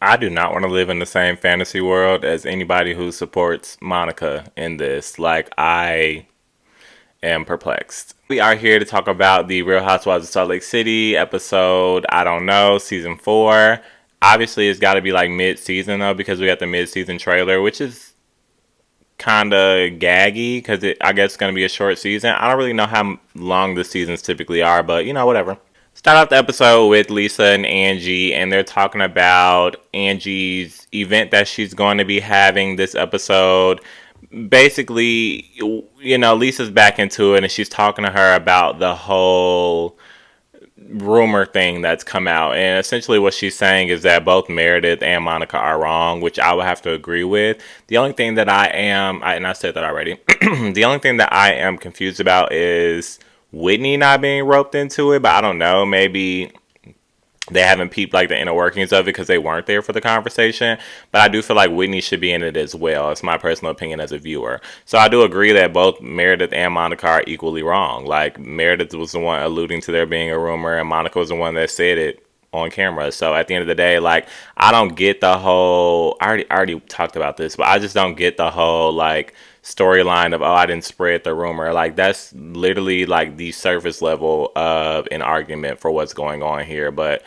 I do not want to live in the same fantasy world as anybody who supports Monica in this. Like, I am perplexed. We are here to talk about the Real Housewives of Salt Lake City episode, I don't know, season 4. Obviously, it's got to be like mid-season though, because we got the mid-season trailer, which is kind of gaggy because I guess it's going to be a short season. I don't really know how long the seasons typically are, but whatever. Start off the episode with Lisa and Angie, and they're talking about Angie's event that she's going to be having this episode. Basically, Lisa's back into it, and she's talking to her about the whole rumor thing that's come out. And essentially, what she's saying is that both Meredith and Monica are wrong, which I would have to agree with. The only thing that and I said that already, the only thing that I am confused about is Whitney not being roped into it, but I don't know. Maybe they haven't peeped like the inner workings of it because they weren't there for the conversation. But I do feel like Whitney should be in it as well. It's my personal opinion as a viewer. So I do agree that both Meredith and Monica are equally wrong. Like, Meredith was the one alluding to there being a rumor, and Monica was the one that said it on camera. So at the end of the day, like, I don't get the whole, I already talked about this, but I just don't get the whole like storyline of, oh, I didn't spread the rumor. Like, that's literally like the surface level of an argument for what's going on here. But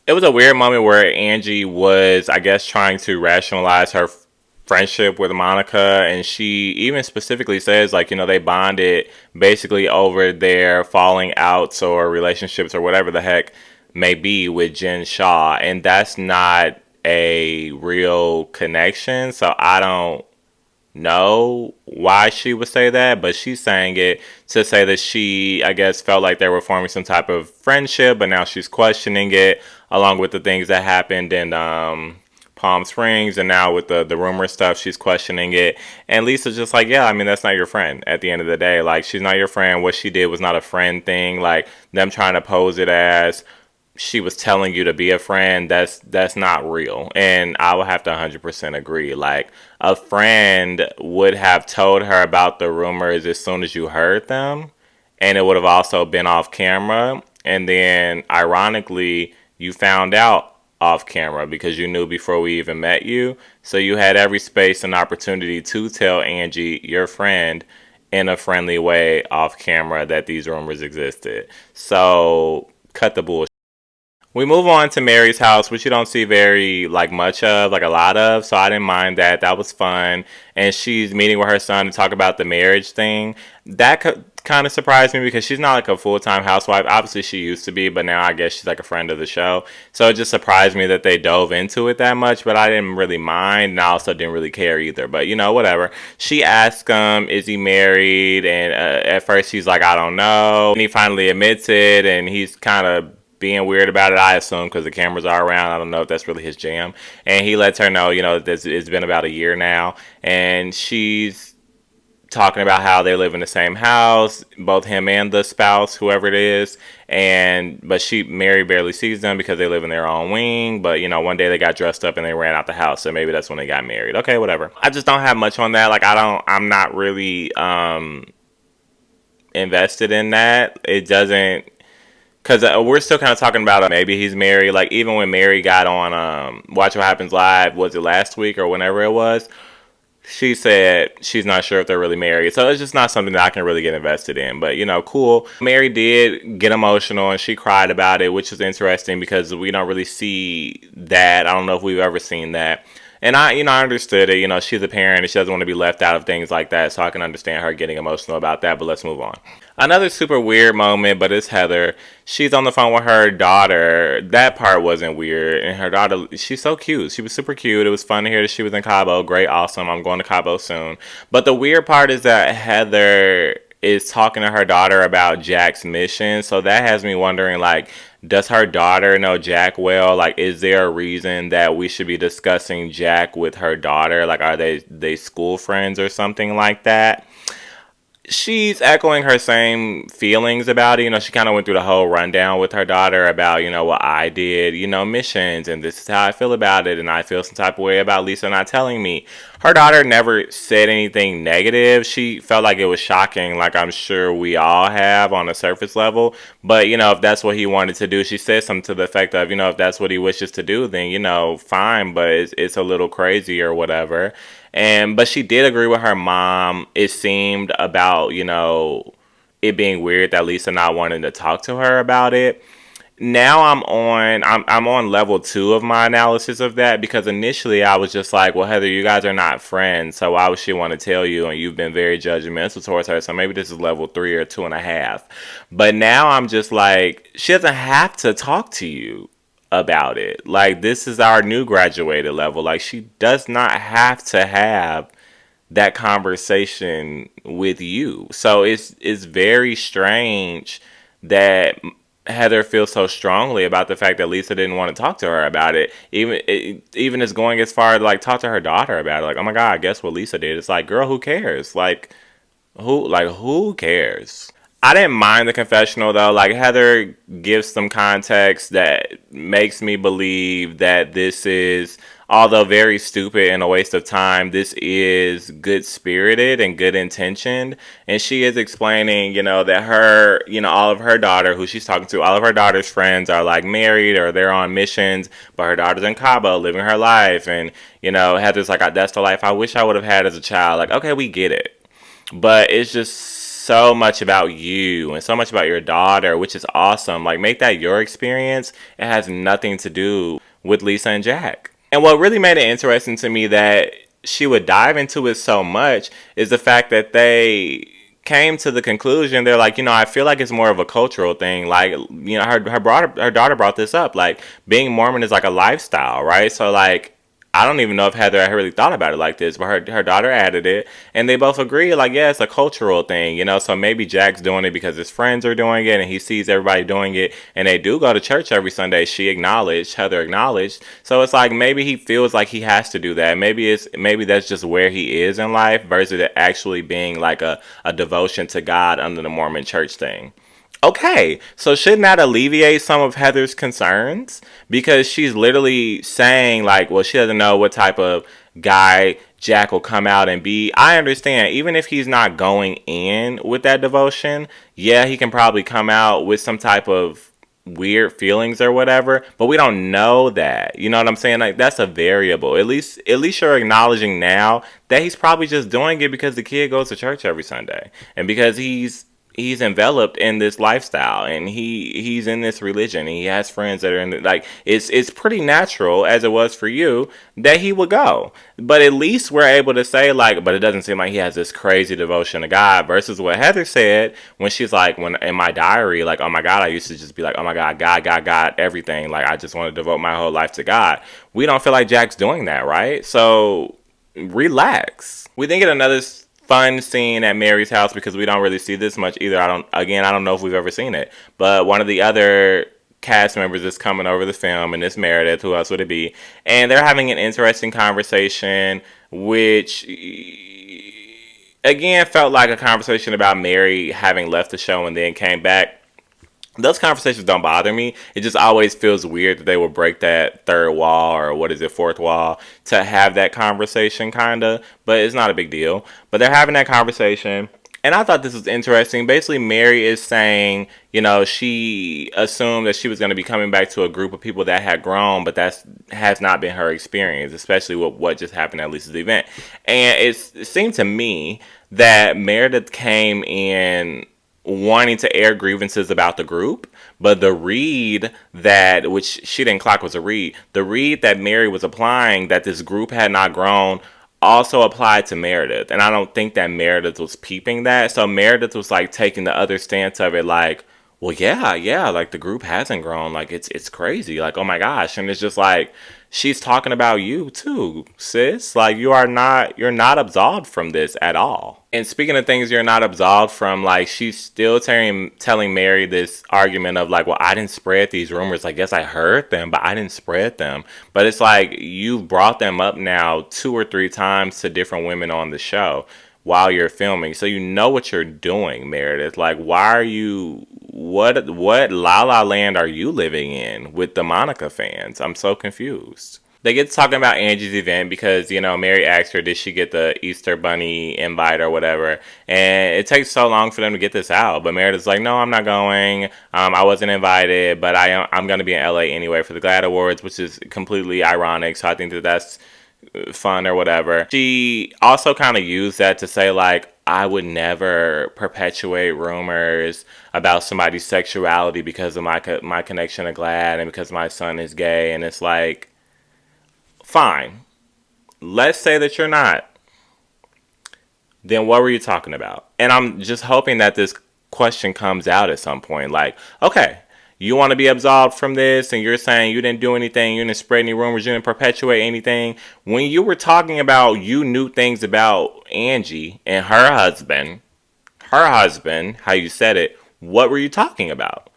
it was a weird moment where Angie was, I guess, trying to rationalize her friendship with Monica, and she even specifically says, like, they bonded basically over their falling outs or relationships or whatever the heck may be with Jen Shaw, and that's not a real connection. So I don't know why she would say that, but she's saying it to say that she, I guess, felt like they were forming some type of friendship, but now she's questioning it, along with the things that happened in Palm Springs, and now with the rumor stuff, she's questioning it. And Lisa's just like, yeah, I mean, that's not your friend at the end of the day. Like, she's not your friend. What she did was not a friend thing. Like, them trying to pose it as she was telling you to be a friend, that's not real. And I would have to 100% agree. Like, a friend would have told her about the rumors as soon as you heard them, and it would have also been off camera. And then ironically, you found out off camera because you knew before we even met you. So you had every space and opportunity to tell Angie, your friend, in a friendly way off camera, that these rumors existed. So cut the bullshit. We move on to Mary's house, which you don't see very like much of, like a lot of. So I didn't mind that. That was fun. And she's meeting with her son to talk about the marriage thing. That kind of surprised me because she's not like a full-time housewife. Obviously she used to be, but now I guess she's like a friend of the show. So it just surprised me that they dove into it that much, but I didn't really mind, and I also didn't really care either. But whatever. She asked him, is he married? And at first he's like, I don't know. And he finally admits it, and he's kind of being weird about it, I assume, because the cameras are around. I don't know if that's really his jam. And he lets her know, this it's been about a year now, and she's talking about how they live in the same house, both him and the spouse, whoever it is. But Mary barely sees them because they live in their own wing. But one day they got dressed up and they ran out the house, so maybe that's when they got married. Okay, whatever. I just don't have much on that. Like, I'm not really invested in that. It doesn't. Because we're still kind of talking about maybe he's married. Like, even when Mary got on Watch What Happens Live, was it last week or whenever it was, she said she's not sure if they're really married. So it's just not something that I can really get invested in. But, cool. Mary did get emotional and she cried about it, which is interesting because we don't really see that. I don't know if we've ever seen that. And I understood it. She's a parent and she doesn't want to be left out of things like that. So I can understand her getting emotional about that. But let's move on. Another super weird moment, but it's Heather. She's on the phone with her daughter. That part wasn't weird. And her daughter, she's so cute. She was super cute. It was fun to hear that she was in Cabo. Great, awesome. I'm going to Cabo soon. But the weird part is that Heather is talking to her daughter about Jack's mission. So that has me wondering, like, does her daughter know Jack well? Like, is there a reason that we should be discussing Jack with her daughter? Like, are they school friends or something like that? She's echoing her same feelings about it. She kind of went through the whole rundown with her daughter about, what I did, missions, and this is how I feel about it, and I feel some type of way about Lisa not telling me. her daughter never said anything negative. She felt like it was shocking, like I'm sure we all have on a surface level. But, if that's what he wanted to do, she said something to the effect of, if that's what he wishes to do, then, fine, but it's a little crazy or whatever. But she did agree with her mom, it seemed, about, it being weird that Lisa not wanting to talk to her about it. Now I'm on level 2 of my analysis of that, because initially I was just like, well, Heather, you guys are not friends, so why would she want to tell you? And you've been very judgmental towards her, so maybe this is level 3 or 2.5. But now I'm just like, she doesn't have to talk to you about it. Like, this is our new graduated level. Like, she does not have to have that conversation with you. So it's very strange that Heather feels so strongly about the fact that Lisa didn't want to talk to her about it. Even is going as far as like talk to her daughter about it. Like, oh my God, guess what Lisa did? It's like, girl, who cares? Who cares? I didn't mind the confessional though. Like, Heather gives some context that makes me believe that this is, although very stupid and a waste of time, this is good spirited and good intentioned. And she is explaining, that her, all of her daughter, who she's talking to, all of her daughter's friends are like married or they're on missions, but her daughter's in Cabo living her life. And, Heather's like, that's the life I wish I would have had as a child. Like, okay, we get it. But it's just so much about you and so much about your daughter, which is awesome. Like, make that your experience. It has nothing to do with Lisa and Jack. And what really made it interesting to me that she would dive into it so much is the fact that they came to the conclusion, they're like, I feel like it's more of a cultural thing. Like, her daughter brought this up. Like, being Mormon is like a lifestyle, right? So, like, I don't even know if Heather had really thought about it like this, but her daughter added it, and they both agree, like, yeah, it's a cultural thing, so maybe Jack's doing it because his friends are doing it, and he sees everybody doing it, and they do go to church every Sunday, Heather acknowledged, so it's like, maybe he feels like he has to do that, maybe that's just where he is in life, versus it actually being like a devotion to God under the Mormon church thing. Okay, so shouldn't that alleviate some of Heather's concerns? Because she's literally saying, like, well, she doesn't know what type of guy Jack will come out and be. I understand, even if he's not going in with that devotion, yeah, he can probably come out with some type of weird feelings or whatever, but we don't know that. You know what I'm saying? Like, that's a variable. At least you're acknowledging now that he's probably just doing it because the kid goes to church every Sunday, and because he's enveloped in this lifestyle, and he's in this religion, and he has friends that are in it. Like, it's pretty natural, as it was for you, that he would go. But at least we're able to say, like, but it doesn't seem like he has this crazy devotion to God, versus what Heather said when she's like, when in my diary, like, oh my God, I used to just be like, oh my God, God, everything, like, I just want to devote my whole life to God. We don't feel like Jack's doing that, right? So relax. We think it another fun scene at Mary's house, because we don't really see this much either. I don't know if we've ever seen it, but one of the other cast members is coming over the film, and it's Meredith. Who else would it be? And they're having an interesting conversation, which again felt like a conversation about Mary having left the show and then came back. Those conversations don't bother me. It just always feels weird that they would break that third wall, or what is it, fourth wall, to have that conversation, kind of. But it's not a big deal. But they're having that conversation. And I thought this was interesting. Basically, Mary is saying, she assumed that she was going to be coming back to a group of people that had grown, but that has not been her experience, especially with what just happened at Lisa's event. And it seemed to me that Meredith came in wanting to air grievances about the group, but the read that, which she didn't clock was a read, the read that Mary was applying, that this group had not grown, also applied to Meredith. And I don't think that Meredith was peeping that. So Meredith was like taking the other stance of it, like, well, yeah, like, the group hasn't grown, like, it's crazy, like, oh my gosh. And it's just like, she's talking about you too, sis. Like, you're not absolved from this at all. And speaking of things you're not absolved from, like, she's still telling Mary this argument of like, well, I didn't spread these rumors. I guess I heard them, but I didn't spread them. But it's like, you've brought them up now 2 or 3 times to different women on the show while you're filming, so you know what you're doing, Meredith. Like, why are you, what La La Land are you living in with the Monica fans? I'm so confused. They get to talking about Angie's event because, Mary asked her, did she get the Easter Bunny invite or whatever? And it takes so long for them to get this out. But Meredith's like, no, I'm not going. I wasn't invited, but I'm going to be in LA anyway for the GLAAD Awards, which is completely ironic. So I think that that's fun or whatever. She also kind of used that to say, like, I would never perpetuate rumors about somebody's sexuality because of my connection to GLAAD and because my son is gay. And it's like, fine. Let's say that you're not. Then what were you talking about? And I'm just hoping that this question comes out at some point. Like, okay, you want to be absolved from this, and you're saying you didn't do anything, you didn't spread any rumors, you didn't perpetuate anything. When you were talking about you knew things about Angie and her husband, how you said it, what were you talking about?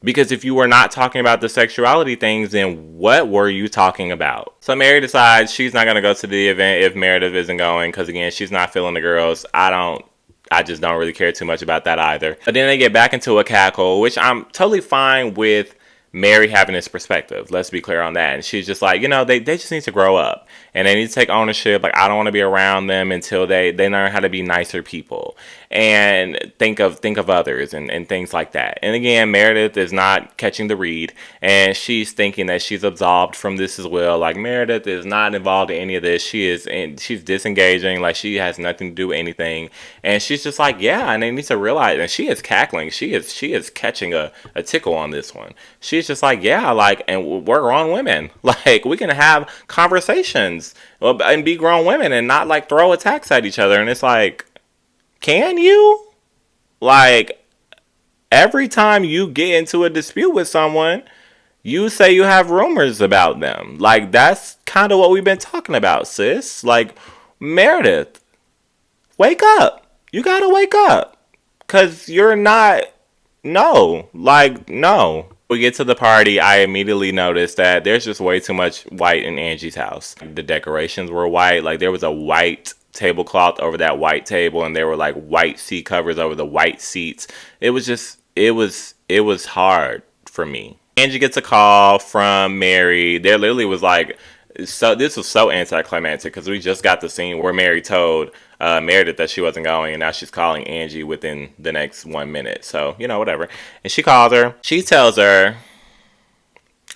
Because if you were not talking about the sexuality things, then what were you talking about? So Mary decides she's not going to go to the event if Meredith isn't going, because again, she's not feeling the girls. I just don't really care too much about that either. But then they get back into a cackle, which I'm totally fine with Mary having this perspective. Let's be clear on that. And she's just like, they just need to grow up. And they need to take ownership. Like, I don't want to be around them until they learn how to be nicer people. And think of others and things like that. And again, Meredith is not catching the read. And she's thinking that she's absolved from this as well. Like, Meredith is not involved in any of this. She's disengaging. Like, she has nothing to do with anything. And she's just like, yeah, and they need to realize. And she is cackling. She is catching a tickle on this one. She's just like, yeah, like, and we're grown women. Like, we can have conversations and be grown women and not, like, throw attacks at each other. And it's like, can you? Like, every time you get into a dispute with someone, you say you have rumors about them. Like, that's kind of what we've been talking about, sis. Like, Meredith, wake up. You gotta wake up. Because you're not, no. Like, no. We get to the party, I immediately noticed that there's just way too much white in Angie's house. The decorations were white. Like, there was a white tablecloth over that white table, and there were like white seat covers over the white seats. It was hard for me. Angie gets a call from Mary. There literally was like, so this was so anticlimactic because we just got the scene where Mary told Meredith that she wasn't going, and now she's calling Angie within the next 1 minute. So, whatever. And she calls her. She tells her,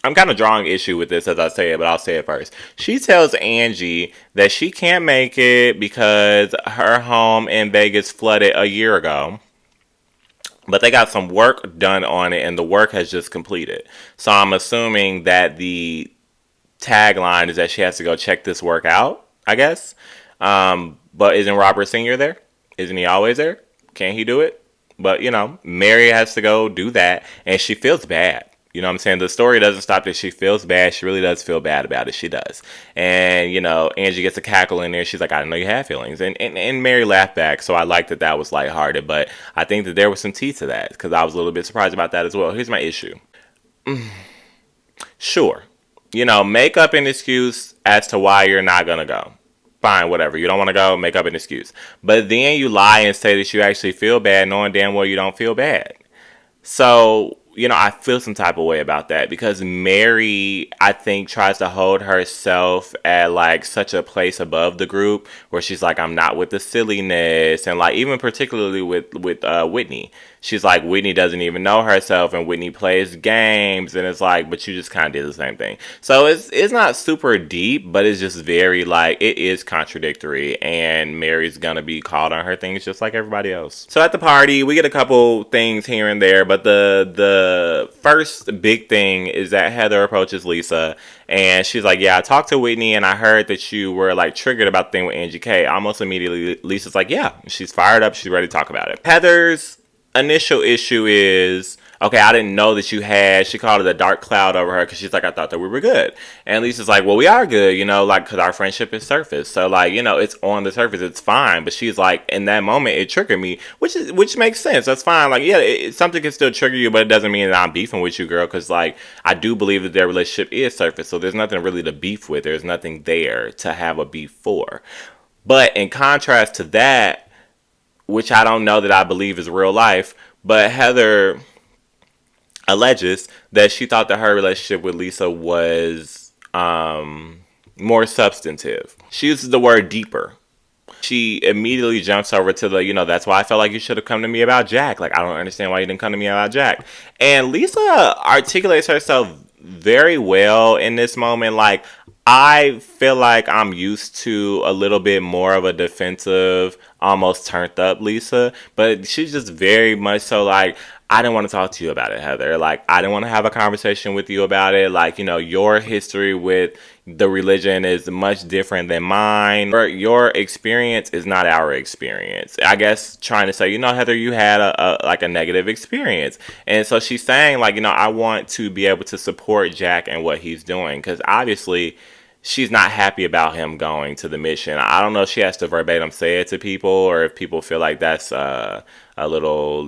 I'm kind of drawing issue with this as I say it, but I'll say it first. She tells Angie that she can't make it because her home in Vegas flooded a year ago. But they got some work done on it, and the work has just completed. So I'm assuming that the tagline is that she has to go check this work out, I guess. But isn't Robert Sr. there? Isn't he always there? Can't he do it? But, Mary has to go do that, and she feels bad. You know what I'm saying? The story doesn't stop that she feels bad. She really does feel bad about it. She does. And, Angie gets a cackle in there. She's like, I didn't know you had feelings. And Mary laughed back, so I liked that was lighthearted. But I think that there was some teeth to that, because I was a little bit surprised about that as well. Here's my issue. Sure. Make up an excuse as to why you're not going to go. Fine, whatever. You don't want to go, make up an excuse. But then you lie and say that you actually feel bad, knowing damn well you don't feel bad. So, I feel some type of way about that because Mary, I think, tries to hold herself at like such a place above the group where she's like, I'm not with the silliness. And like, even particularly with Whitney, she's like, Whitney doesn't even know herself and Whitney plays games. And it's like, but you just kind of did the same thing. So it's not super deep, but it's just very like, it is contradictory. And Mary's gonna be called on her things just like everybody else. So at the party, we get a couple things here and there, but the first big thing is that Heather approaches Lisa and she's like, yeah, I talked to Whitney and I heard that you were like triggered about the thing with Angie K. Almost immediately Lisa's like, yeah, she's fired up, she's ready to talk about it. Heather's initial issue is, okay, I didn't know that you had, she called it a dark cloud over her because she's like, I thought that we were good. And Lisa's like, well, we are good, like, because our friendship is surface. So, like, it's on the surface, it's fine. But she's like, in that moment, it triggered me, which makes sense. That's fine. Like, yeah, something can still trigger you, but it doesn't mean that I'm beefing with you, girl, because, like, I do believe that their relationship is surface. So there's nothing really to beef with. There's nothing there to have a beef for. But in contrast to that, which I don't know that I believe is real life, but Heather alleges that she thought that her relationship with Lisa was more substantive. She uses the word deeper. She immediately jumps over to the, that's why I felt like you should have come to me about Jack. Like, I don't understand why you didn't come to me about Jack. And Lisa articulates herself very well in this moment. Like, I feel like I'm used to a little bit more of a defensive, almost turned up Lisa, but she's just very much so like, I didn't want to talk to you about it, Heather. Like, I didn't want to have a conversation with you about it. Like, your history with the religion is much different than mine. Your experience is not our experience. I guess trying to say, Heather, you had a negative experience. And so she's saying, like, I want to be able to support Jack and what he's doing. Because obviously, she's not happy about him going to the mission. I don't know if she has to verbatim say it to people or if people feel like that's a little,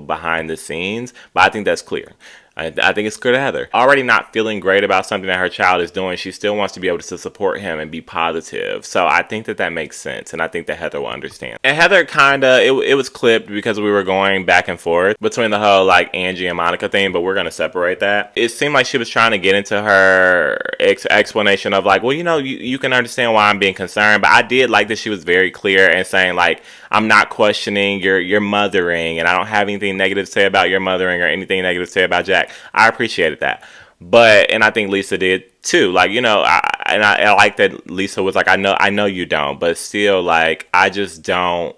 behind the scenes. But I think that's clear. I think it's clear to Heather. Already not feeling great about something that her child is doing, she still wants to be able to support him and be positive. So I think that makes sense, and I think that Heather will understand. And Heather it was clipped because we were going back and forth between the whole like Angie and Monica thing, but we're going to separate that. It seemed like she was trying to get into her explanation of like, well, you can understand why I'm being concerned, but I did like that she was very clear and saying like, I'm not questioning your mothering, and I don't have anything negative to say about your mothering or anything negative to say about Jack. I appreciated that. And I think Lisa did too. Like, I like that Lisa was like, I know you don't, but still, like, I don't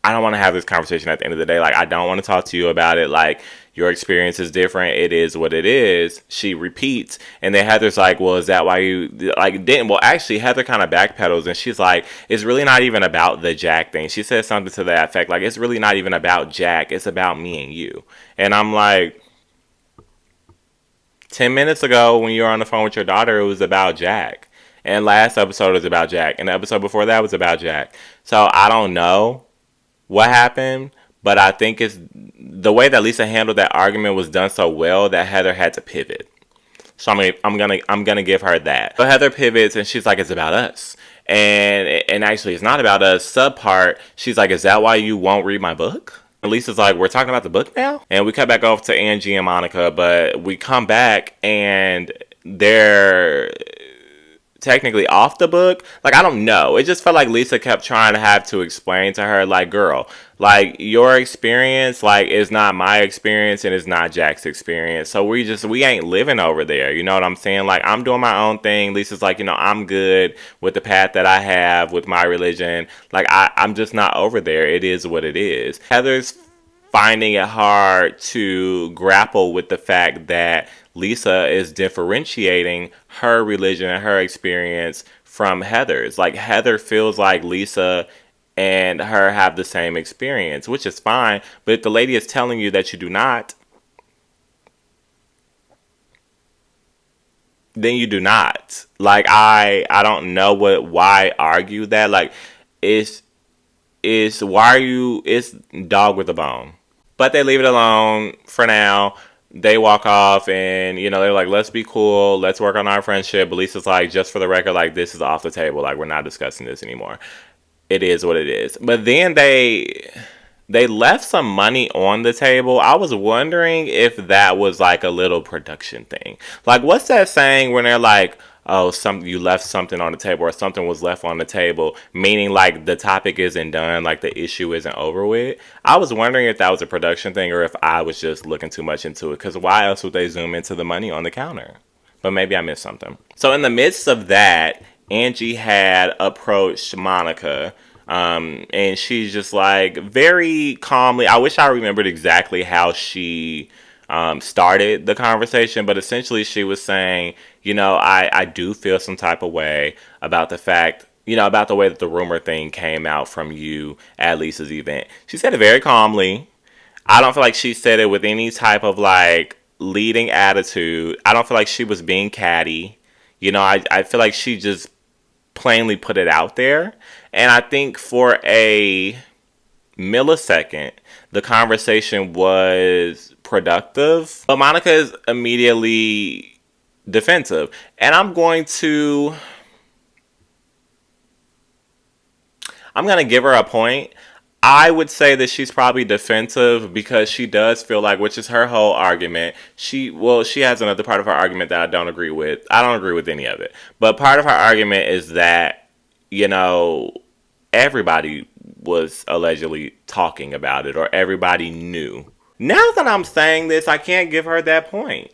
want to have this conversation at the end of the day. Like, I don't want to talk to you about it. Like, your experience is different. It is what it is. She repeats. And then Heather's like, well, is that why you, like, didn't? Well, actually, Heather kind of backpedals and she's like, it's really not even about the Jack thing. She says something to that effect. Like, it's really not even about Jack. It's about me and you. And I'm like, 10 minutes ago when you were on the phone with your daughter, it was about Jack. And last episode was about Jack. And the episode before that was about Jack. So I don't know what happened, but I think it's the way that Lisa handled that argument was done so well that Heather had to pivot. So I'm gonna give her that. So Heather pivots and she's like, it's about us. And actually it's not about us. Subpart, she's like, is that why you won't read my book? And Lisa's like, we're talking about the book now? And we cut back off to Angie and Monica, but we come back and they're technically off the book. Like, I don't know. It just felt like Lisa kept trying to have to explain to her, like, girl, like, your experience, like, is not my experience and it's not Jack's experience. So we ain't living over there. You know what I'm saying? Like, I'm doing my own thing. Lisa's like, I'm good with the path that I have with my religion. Like, I'm just not over there. It is what it is. Heather's finding it hard to grapple with the fact that Lisa is differentiating her religion and her experience from Heather's. Like, Heather feels like Lisa and her have the same experience, which is fine. But if the lady is telling you that you do not, then you do not. Like, I don't know why argue that. Like, it's it's dog with a bone. But they leave it alone for now. They walk off and, they're like, let's be cool. Let's work on our friendship. But Lisa's like, just for the record, like, this is off the table. Like, we're not discussing this anymore. It is what it is. But then they left some money on the table. I was wondering if that was like a little production thing. Like, what's that saying when they're like, oh, you left something on the table or something was left on the table, meaning like the topic isn't done, like the issue isn't over with. I was wondering if that was a production thing or if I was just looking too much into it, because why else would they zoom into the money on the counter? But maybe I missed something. So in the midst of that, Angie had approached Monica. And she's just like very calmly. I wish I remembered exactly how she started the conversation, but essentially she was saying, I do feel some type of way about the fact, about the way that the rumor thing came out from you at Lisa's event. She said it very calmly. I don't feel like she said it with any type of like leading attitude. I don't feel like she was being catty. I feel like she just plainly put it out there. And I think for a millisecond, the conversation was productive. But Monica is immediately defensive. And I'm going to give her a point. I would say that she's probably defensive because she does feel like, which is her whole argument. She has another part of her argument that I don't agree with. I don't agree with any of it. But part of her argument is that, you know, everybody was allegedly talking about it or everybody knew. Now that I'm saying this, I can't give her that point.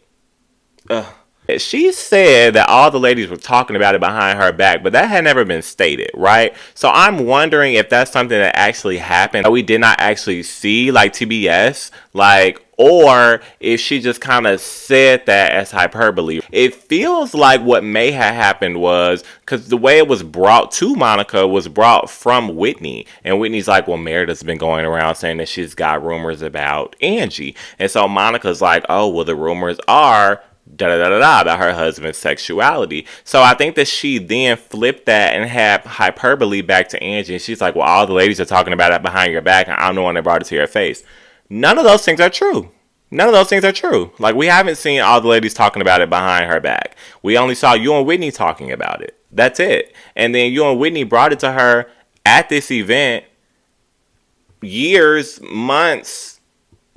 Ugh. She said that all the ladies were talking about it behind her back, but that had never been stated, right? So I'm wondering if that's something that actually happened that we did not actually see, like TBS, like, or if she just kind of said that as hyperbole. It feels like what may have happened was because the way it was brought to Monica was brought from Whitney, and Whitney's like, well, Meredith's been going around saying that she's got rumors about Angie, and so Monica's like, oh, well, the rumors are da da da da da about her husband's sexuality. So I think that she then flipped that and had hyperbole back to Angie. And she's like, well, all the ladies are talking about it behind your back, and I'm the one that brought it to your face. None of those things are true. None of those things are true. Like, we haven't seen all the ladies talking about it behind her back. We only saw you and Whitney talking about it. That's it. And then you and Whitney brought it to her at this event years, months,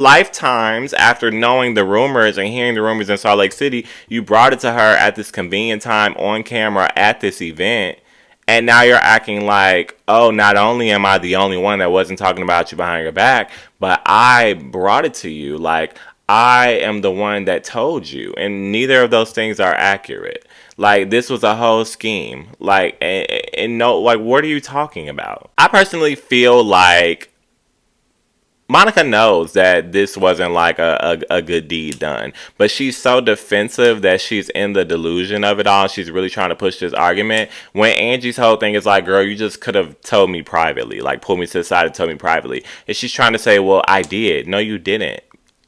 lifetimes after knowing the rumors and hearing the rumors in Salt Lake City. You brought it to her at this convenient time on camera at this event. And now you're acting like, oh, not only am I the only one that wasn't talking about you behind your back, but I brought it to you. Like, I am the one that told you. And neither of those things are accurate. Like, this was a whole scheme. Like, and no, like, what are you talking about? I personally feel like Monica knows that this wasn't like a good deed done, but she's so defensive that she's in the delusion of it all. She's really trying to push this argument when Angie's whole thing is like, girl, you just could have told me privately, like pulled me to the side and told me privately. And she's trying to say, well, I did. No, you didn't.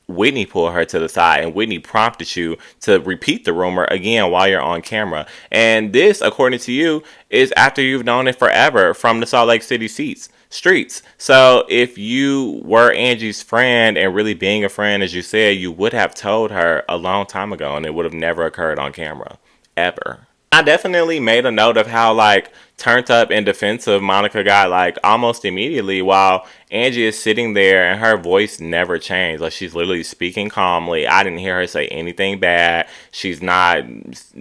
Whitney pulled her to the side, and Whitney prompted you to repeat the rumor again while you're on camera. And this, according to you, is after you've known it forever from the Salt Lake City streets. So if you were Angie's friend and really being a friend, as you said, you would have told her a long time ago, and it would have never occurred on camera. Ever. I definitely made a note of how, like, turned up and defensive Monica got, like, almost immediately, while Angie is sitting there and her voice never changed. Like, she's literally speaking calmly. I didn't hear her say anything bad. She's not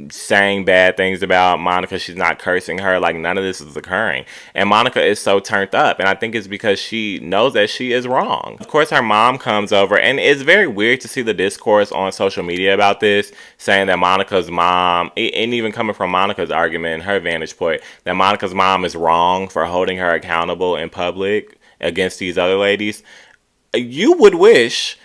saying bad things about Monica. She's not cursing her. Like, none of this is occurring. And Monica is so turned up. And I think it's because she knows that she is wrong. Of course, her mom comes over. And it's very weird to see the discourse on social media about this, saying that Monica's mom, and even coming from Monica's argument and her vantage point, that Monica's mom is wrong for holding her accountable in public against these other ladies. You would wish,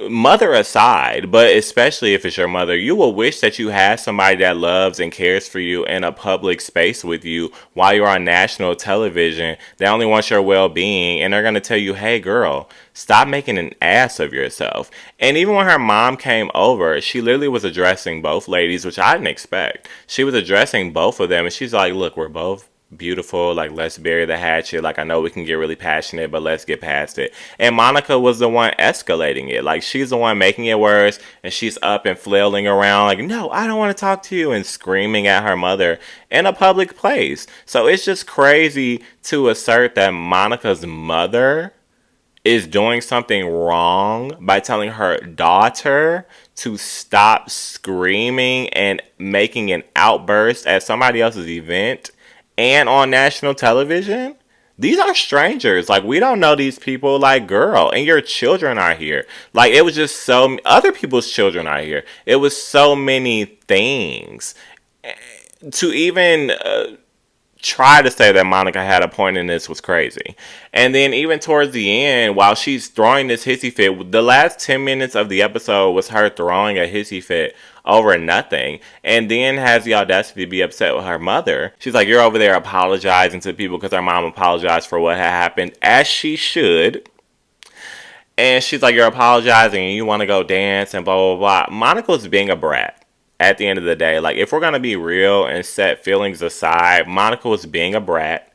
mother aside, but especially if it's your mother, you will wish that you had somebody that loves and cares for you in a public space with you while you're on national television that only wants your well-being, and they're going to tell you, hey girl, stop making an ass of yourself. And even when her mom came over, she literally was addressing both ladies, which I didn't expect. She was addressing both of them, and she's like, look, we're both beautiful, like, let's bury the hatchet. Like, I know we can get really passionate, but let's get past it. And Monica was the one escalating it. Like, she's the one making it worse, and she's up and flailing around like, no, I don't want to talk to you, and screaming at her mother in a public place. So it's just crazy to assert that Monica's mother is doing something wrong by telling her daughter to stop screaming and making an outburst at somebody else's event and on national television. These are strangers. Like, we don't know these people. Like, girl, and your children are here. Like, it was just so, other people's children are here. It was so many things. To even try to say that Monica had a point in this was crazy. And then even towards the end, while she's throwing this hissy fit, the last 10 minutes of the episode was her throwing a hissy fit over nothing, and then has the audacity to be upset with her mother. She's like, you're over there apologizing to people because her mom apologized for what had happened, as she should. And she's like, you're apologizing and you want to go dance and blah, blah, blah. Monica was being a brat at the end of the day. Like, if we're going to be real and set feelings aside, Monica was being a brat.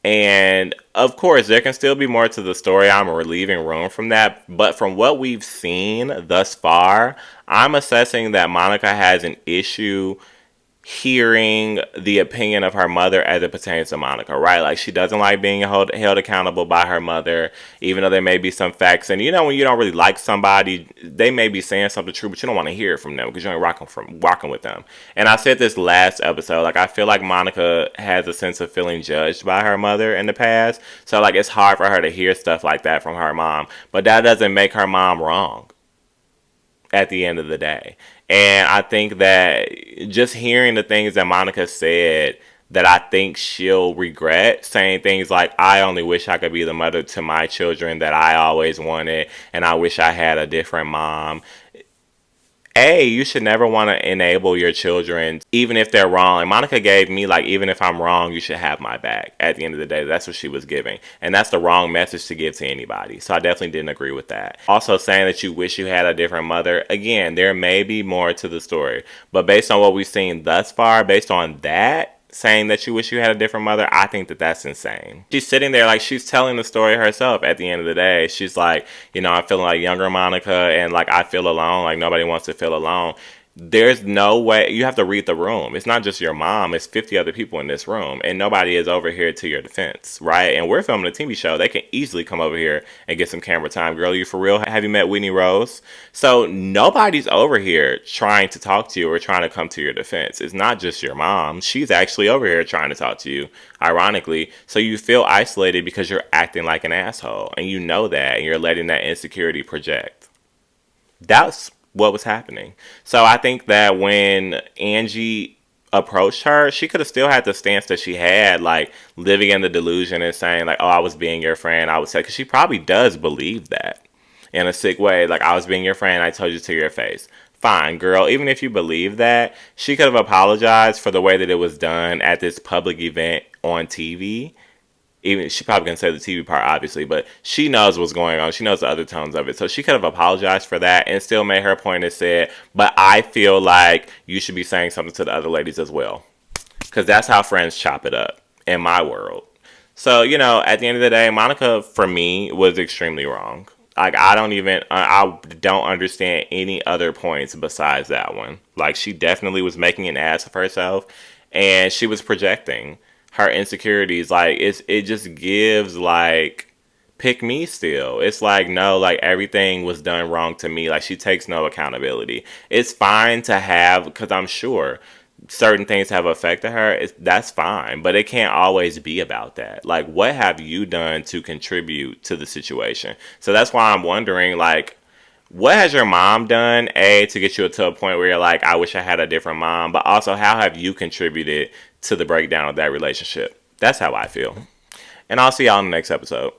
And of course, there can still be more to the story. I'm leaving room from that. But from what we've seen thus far, I'm assessing that Monica has an issue hearing the opinion of her mother as it pertains to Monica, right? Like, she doesn't like being held accountable by her mother, even though there may be some facts. And you know, when you don't really like somebody, they may be saying something true, but you don't want to hear it from them because you ain't rocking with them. And I said this last episode, like, I feel like Monica has a sense of feeling judged by her mother in the past. So, like, it's hard for her to hear stuff like that from her mom. But that doesn't make her mom wrong at the end of the day. And I think that just hearing the things that Monica said, that I think she'll regret, saying things like, I only wish I could be the mother to my children that I always wanted, and I wish I had a different mom. You should never want to enable your children, even if they're wrong. And Monica gave me, like, even if I'm wrong, you should have my back. At the end of the day, that's what she was giving. And that's the wrong message to give to anybody. So I definitely didn't agree with that. Also, saying that you wish you had a different mother. Again, there may be more to the story. But based on what we've seen thus far, based on that, saying that you wish you had a different mother, I think that that's insane. She's sitting there like she's telling the story herself at the end of the day. She's like, you know, I'm feeling like younger Monica, and like I feel alone, like nobody wants to feel alone. There's no way. You have to read the room. It's not just your mom, it's 50 other people in this room, and nobody is over here to your defense, right? And we're filming a TV show. They can easily come over here and get some camera time. Girl, you for real? Have you met Whitney Rose? So nobody's over here trying to talk to you or trying to come to your defense. It's not just your mom. She's actually over here trying to talk to you, ironically. So you feel isolated because you're acting like an asshole, and you know that, and you're letting that insecurity project. That's what was happening. So I think that when Angie approached her, she could have still had the stance that she had, like living in the delusion and saying like, oh, I was being your friend. I would say, because she probably does believe that in a sick way. Like, I was being your friend. I told you to your face. Fine, girl. Even if you believe that, she could have apologized for the way that it was done at this public event on TV. Even she probably can say the TV part, obviously, but she knows what's going on. She knows the other tones of it. So she could have apologized for that and still made her point and said, but I feel like you should be saying something to the other ladies as well. Because that's how friends chop it up in my world. So, you know, at the end of the day, Monica, for me, was extremely wrong. Like, I don't understand any other points besides that one. Like, she definitely was making an ass of herself, and she was projecting her insecurities. Like, it just gives like pick me still. It's like, no, like everything was done wrong to me. Like, she takes no accountability. It's fine to have, because I'm sure certain things have affected her. That's fine, but it can't always be about that. Like, what have you done to contribute to the situation? So that's why I'm wondering, like, what has your mom done, to get you to a point where you're like, I wish I had a different mom, but also how have you contributed to the breakdown of that relationship? That's how I feel. And I'll see y'all in the next episode.